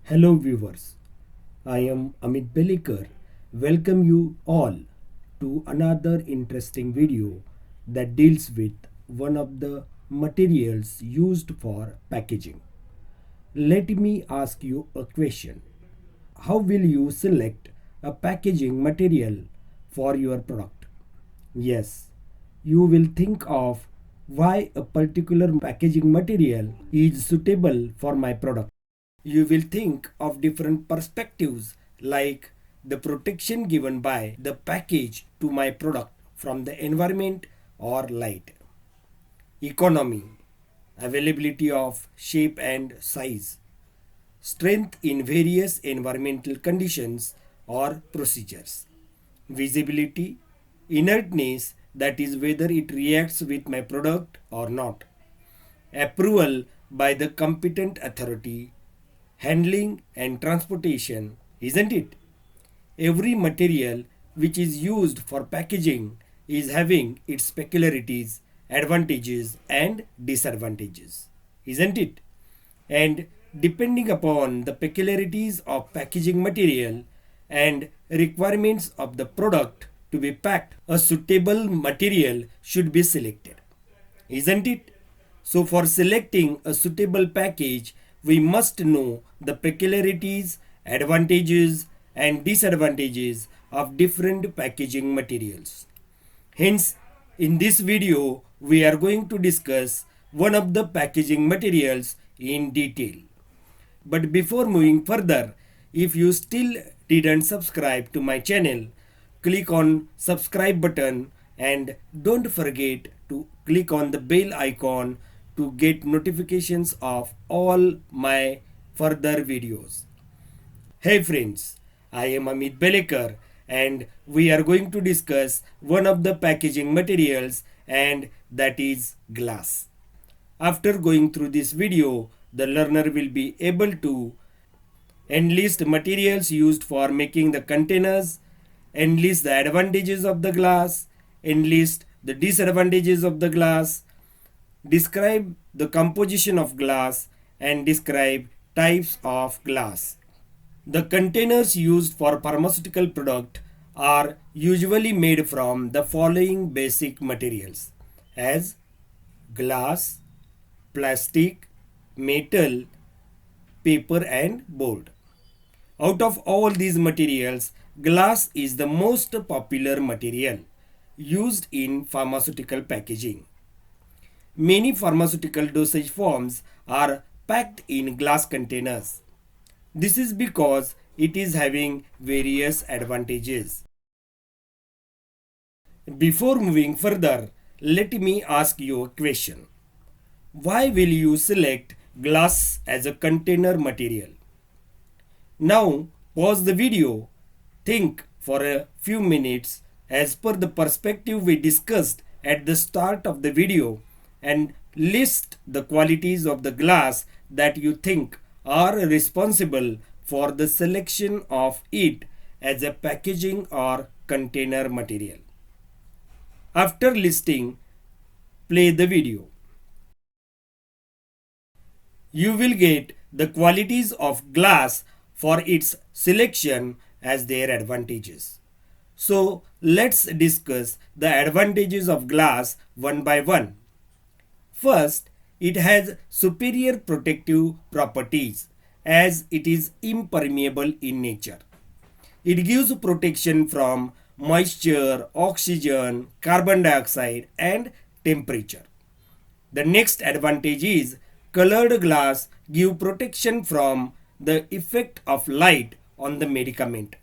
Hello viewers, I am Amit Belikar. Welcome you all to another interesting video that deals with one of the materials used for packaging. Let me ask you a question. How will you select a packaging material for your product? Yes, you will think of why a particular packaging material is suitable for my product. You will think of different perspectives like the protection given by the package to my product from the environment or light, economy, availability of shape and size, strength in various environmental conditions or procedures, visibility, inertness, that is whether it reacts with my product or not, approval by the competent authority, handling and transportation, isn't it? Every material which is used for packaging is having its peculiarities, advantages, and disadvantages, isn't it? And depending upon the peculiarities of packaging material and requirements of the product to be packed, a suitable material should be selected, isn't it? So, for selecting a suitable package, we must know the peculiarities, advantages, and disadvantages of different packaging materials. Hence, in this video, we are going to discuss one of the packaging materials in detail. But before moving further, if you still didn't subscribe to my channel, click on subscribe button and don't forget to click on the bell icon to get notifications of all my further videos. Hey friends, I am Amit Belekar and we are going to discuss one of the packaging materials, and that is glass. After going through this video, the learner will be able to enlist materials used for making the containers, enlist the advantages of the glass, enlist the disadvantages of the glass, describe the composition of glass, and describe types of glass. The containers used for pharmaceutical product are usually made from the following basic materials as glass, plastic, metal, paper and board. Out of all these materials, glass is the most popular material used in pharmaceutical packaging. Many pharmaceutical dosage forms are packed in glass containers. This is because it is having various advantages. Before moving further, let me ask you a question. Why will you select glass as a container material? Now pause the video, think for a few minutes as per the perspective we discussed at the start of the video, and list the qualities of the glass that you think are responsible for the selection of it as a packaging or container material. After listing, play the video. You will get the qualities of glass for its selection as their advantages. So let's discuss the advantages of glass one by one. First, it has superior protective properties as it is impermeable in nature. It gives protection from moisture, oxygen, carbon dioxide and temperature. The next advantage is colored glass give protection from the effect of light on the medicament.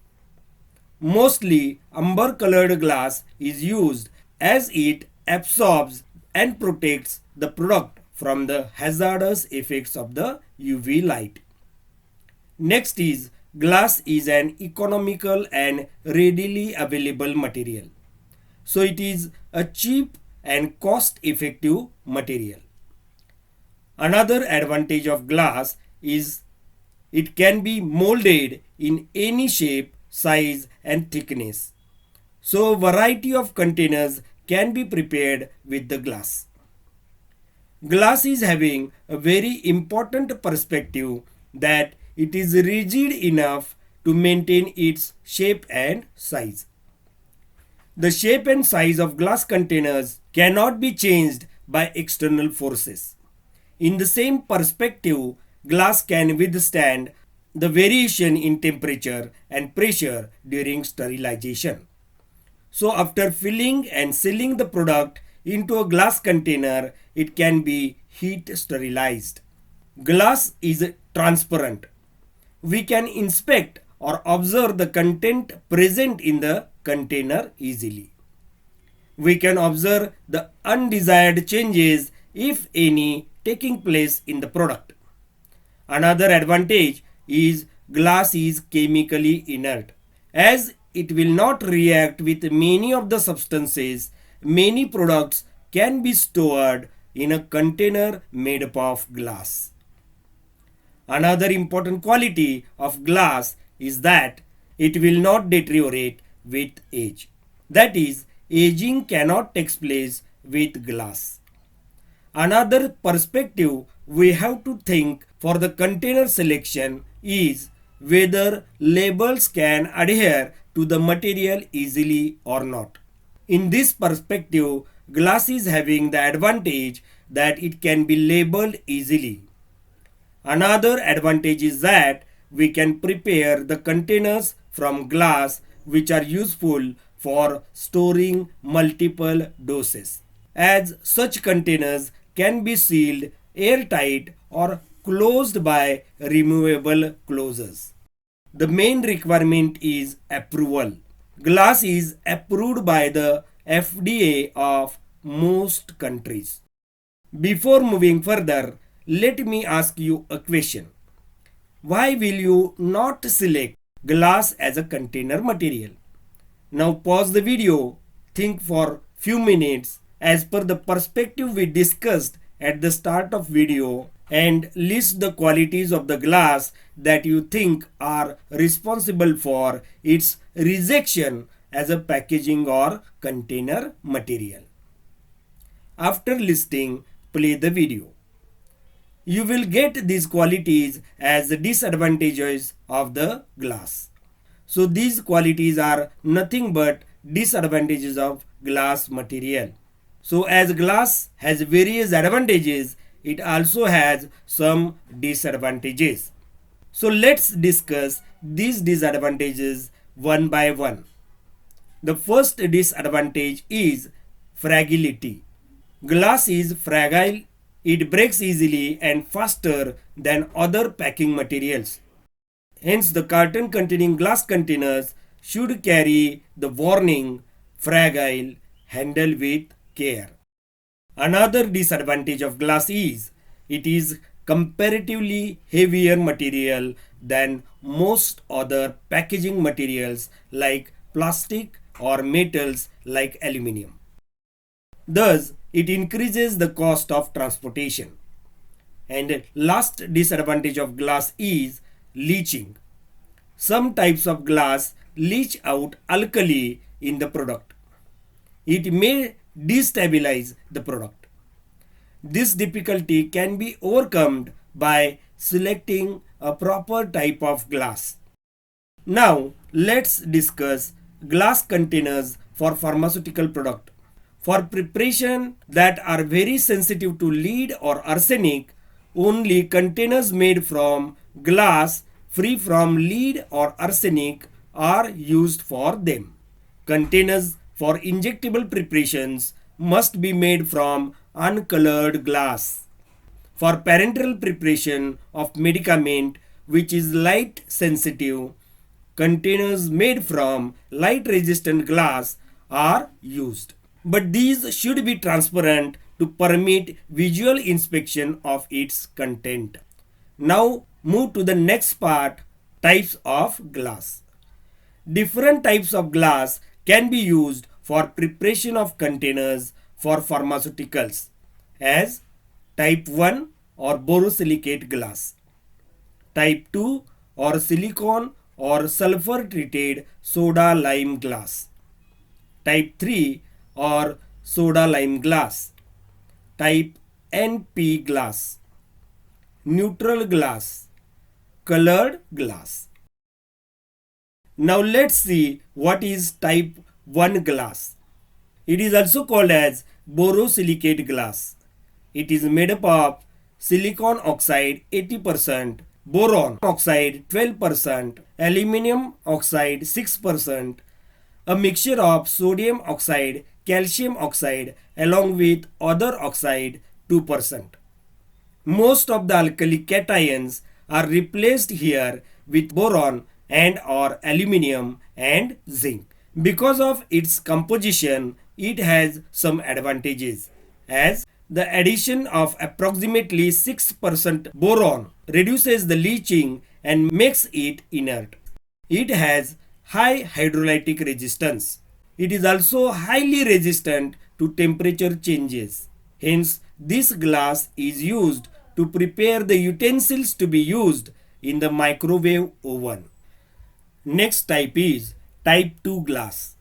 Mostly amber colored glass is used as it absorbs and protects the product from the hazardous effects of the UV light. Next is glass is an economical and readily available material. So it is a cheap and cost effective material. Another advantage of glass is it can be molded in any shape, size and thickness. So a variety of containers can be prepared with the glass. Glass is having a very important perspective that it is rigid enough to maintain its shape and size. The shape and size of glass containers cannot be changed by external forces. In the same perspective, glass can withstand the variation in temperature and pressure during sterilization. So after filling and sealing the product into a glass container, it can be heat sterilized. Glass is transparent. We can inspect or observe the content present in the container easily. We can observe the undesired changes, if any, taking place in the product. Another advantage is glass is chemically inert. As it will not react with many of the substances, many products can be stored in a container made up of glass. Another important quality of glass is that it will not deteriorate with age. That is, aging cannot take place with glass. Another perspective we have to think for the container selection is whether labels can adhere to the material easily or not. In this perspective, glass is having the advantage that it can be labeled easily. Another advantage is that we can prepare the containers from glass which are useful for storing multiple doses, as such containers can be sealed airtight or closed by removable closures. The main requirement is approval. Glass is approved by the FDA of most countries. Before moving further, let me ask you a question. Why will you not select glass as a container material? Now pause the video, think for few minutes as per the perspective we discussed at the start of video, and list the qualities of the glass that you think are responsible for its rejection as a packaging or container material. After listing, play the video. You will get these qualities as the disadvantages of the glass. So these qualities are nothing but disadvantages of glass material. So as glass has various advantages, it also has some disadvantages. So let's discuss these disadvantages one by one. The first disadvantage is fragility. Glass is fragile. It breaks easily and faster than other packing materials. Hence, the carton containing glass containers should carry the warning fragile, handle with care. Another disadvantage of glass is it is comparatively heavier material than most other packaging materials like plastic or metals like aluminium. Thus, it increases the cost of transportation. And last disadvantage of glass is leaching. Some types of glass leach out alkali in the product. It may destabilize the product. This difficulty can be overcome by selecting a proper type of glass. Now let's discuss glass containers for pharmaceutical product. For preparation that are very sensitive to lead or arsenic, only containers made from glass free from lead or arsenic are used for them. Containers for injectable preparations must be made from uncolored glass. For parenteral preparation of medicament which is light sensitive, containers made from light resistant glass are used. But these should be transparent to permit visual inspection of its content. Now move to the next part, types of glass. Different types of glass can be used for preparation of containers for pharmaceuticals as type 1 or borosilicate glass, type 2 or silicon or sulfur treated soda lime glass, type 3 or soda lime glass, type NP glass, neutral glass, colored glass. Now let's see what is type 1 glass. It is also called as borosilicate glass. It is made up of silicon oxide 80%, boron oxide 12%, aluminum oxide 6%, a mixture of sodium oxide, calcium oxide along with other oxide 2%. Most of the alkali cations are replaced here with boron and or aluminum and zinc. Because of its composition, it has some advantages, as the addition of approximately 6% boron reduces the leaching and makes it inert. It has high hydrolytic resistance. It is also highly resistant to temperature changes. Hence, this glass is used to prepare the utensils to be used in the microwave oven. Next type is type 2 glass.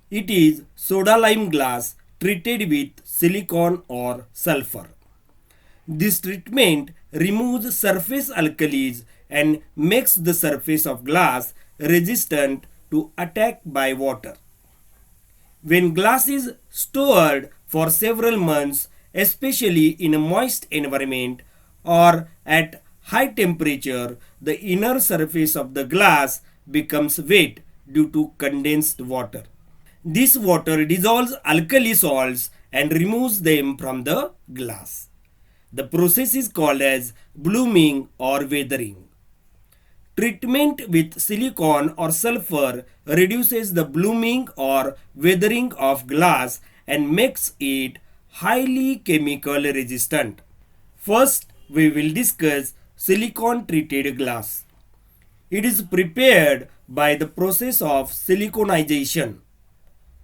It is soda lime glass treated with silicon or sulfur. This treatment removes surface alkalis and makes the surface of glass resistant to attack by water. When glass is stored for several months, especially in a moist environment or at high temperature, the inner surface of the glass becomes wet due to condensed water. This water dissolves alkali salts and removes them from the glass. The process is called as blooming or weathering. Treatment with silicon or sulfur reduces the blooming or weathering of glass and makes it highly chemical resistant. First, we will discuss silicon treated glass. It is prepared by the process of siliconization.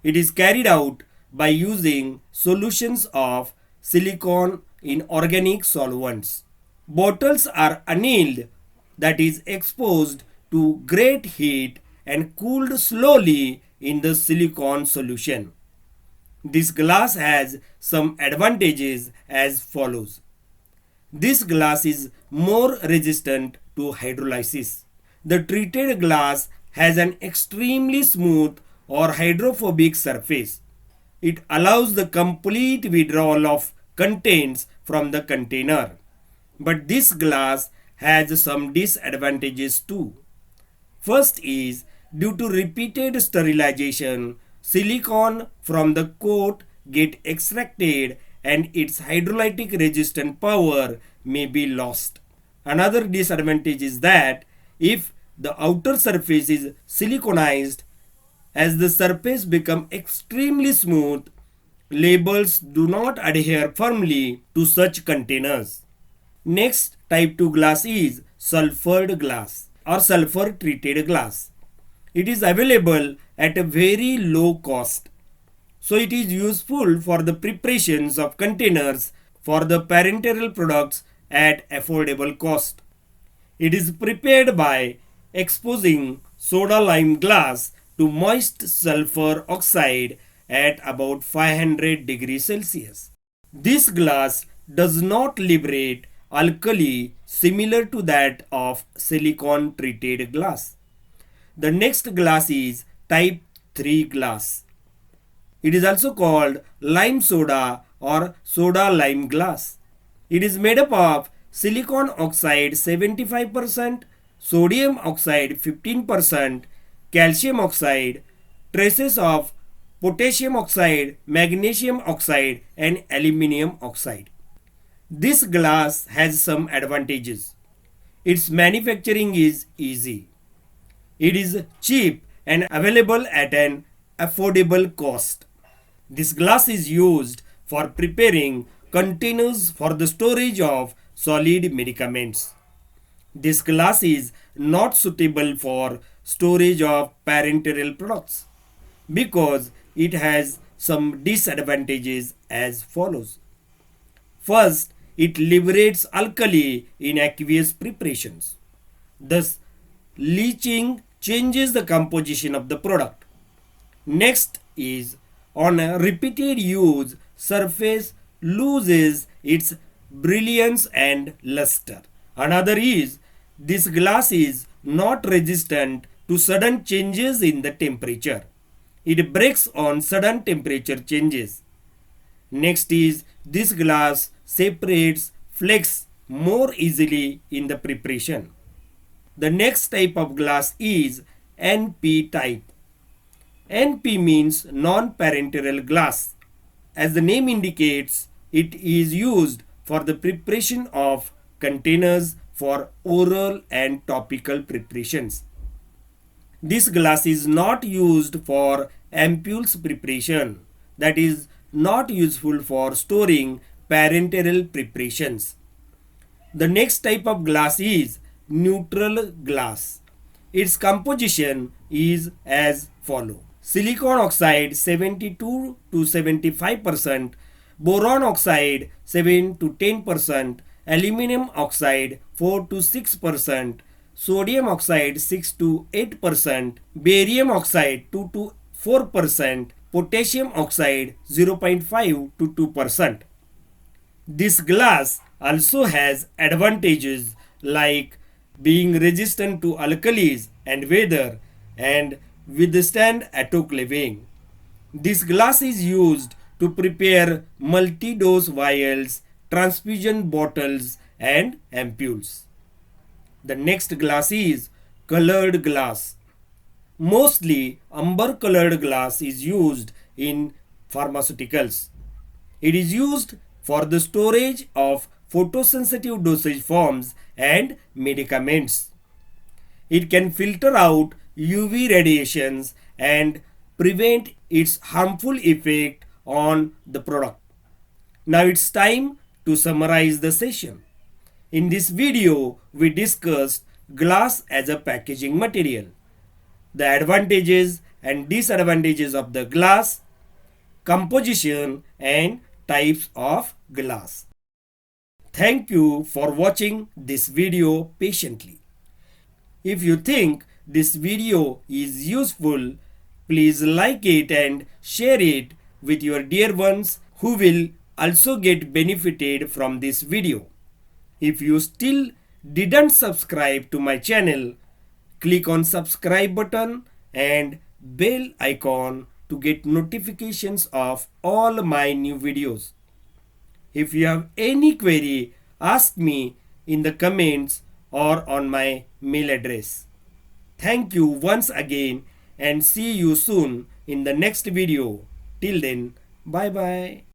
It is carried out by using solutions of silicon in organic solvents. Bottles are annealed, that is exposed to great heat and cooled slowly in the silicon solution. This glass has some advantages as follows. This glass is more resistant to hydrolysis. The treated glass has an extremely smooth or hydrophobic surface. It allows the complete withdrawal of contents from the container. But this glass has some disadvantages too. First is, due to repeated sterilization, silicon from the coat get extracted and its hydrolytic resistant power may be lost. Another disadvantage is that if the outer surface is siliconized, as the surface becomes extremely smooth, labels do not adhere firmly to such containers. Next type 2 glass is sulfured glass or sulfur treated glass. It is available at a very low cost. So it is useful for the preparations of containers for the parenteral products at affordable cost. It is prepared by exposing soda lime glass to moist sulfur oxide at about 500 degrees Celsius. This glass does not liberate alkali similar to that of silicon treated glass. The next glass is type 3 glass. It is also called lime soda or soda lime glass. It is made up of silicon oxide 75%, sodium oxide 15%, calcium oxide, traces of potassium oxide, magnesium oxide and aluminum oxide. This glass has some advantages. Its manufacturing is easy. It is cheap and available at an affordable cost. This glass is used for preparing containers for the storage of solid medicaments. This glass is not suitable for storage of parenteral products because it has some disadvantages as follows. First, it liberates alkali in aqueous preparations. Thus, leaching changes the composition of the product. Next is, on a repeated use, surface loses its brilliance and luster. Another is, This glass is not resistant to sudden changes in the temperature. It breaks on sudden temperature changes. Next is this glass separates flakes more easily in the preparation. The next type of glass is NP type. NP means non-parenteral glass. As the name indicates, it is used for the preparation of containers for oral and topical preparations. This glass is not used for ampoules preparation, that is not useful for storing parenteral preparations. The next type of glass is neutral glass. Its composition is as follows. Silicon oxide 72 to 75%, boron oxide 7 to 10%, aluminum oxide 4 to 6%, sodium oxide 6 to 8%, barium oxide 2 to 4%, potassium oxide 0.5 to 2%. This glass also has advantages like being resistant to alkalis and weather and withstand autoclaving. This glass is used to prepare multi-dose vials, transfusion bottles and ampoules. The next glass is colored glass. Mostly amber colored glass is used in pharmaceuticals. It is used for the storage of photosensitive dosage forms and medicaments. It can filter out UV radiations and prevent its harmful effect on the product. Now it's time to summarize the session. In this video, we discussed glass as a packaging material, the advantages and disadvantages of the glass, composition and types of glass. Thank you for watching this video patiently. If you think this video is useful, please like it and share it with your dear ones who will also get benefited from this video. If you still didn't subscribe to my channel, click on subscribe button and bell icon to get notifications of all my new videos. If you have any query, ask me in the comments or on my mail address. Thank you once again and see you soon in the next video. Till then, bye bye.